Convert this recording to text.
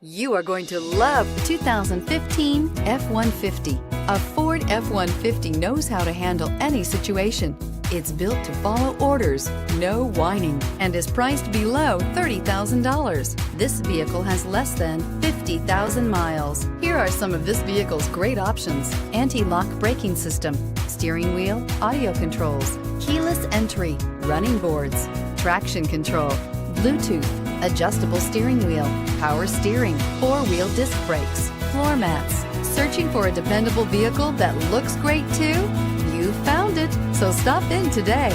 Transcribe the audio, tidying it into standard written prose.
You are going to love the 2015 F-150. A Ford F-150 knows how to handle any situation. It's built to follow orders, no whining, and is priced below $30,000. This vehicle has less than 50,000 miles. Here are some of this vehicle's great options: anti-lock braking system, steering wheel audio controls, keyless entry, running boards, traction control, Bluetooth, adjustable steering wheel, power steering, four-wheel disc brakes, floor mats. Searching for a dependable vehicle that looks great too? You found it, so stop in today.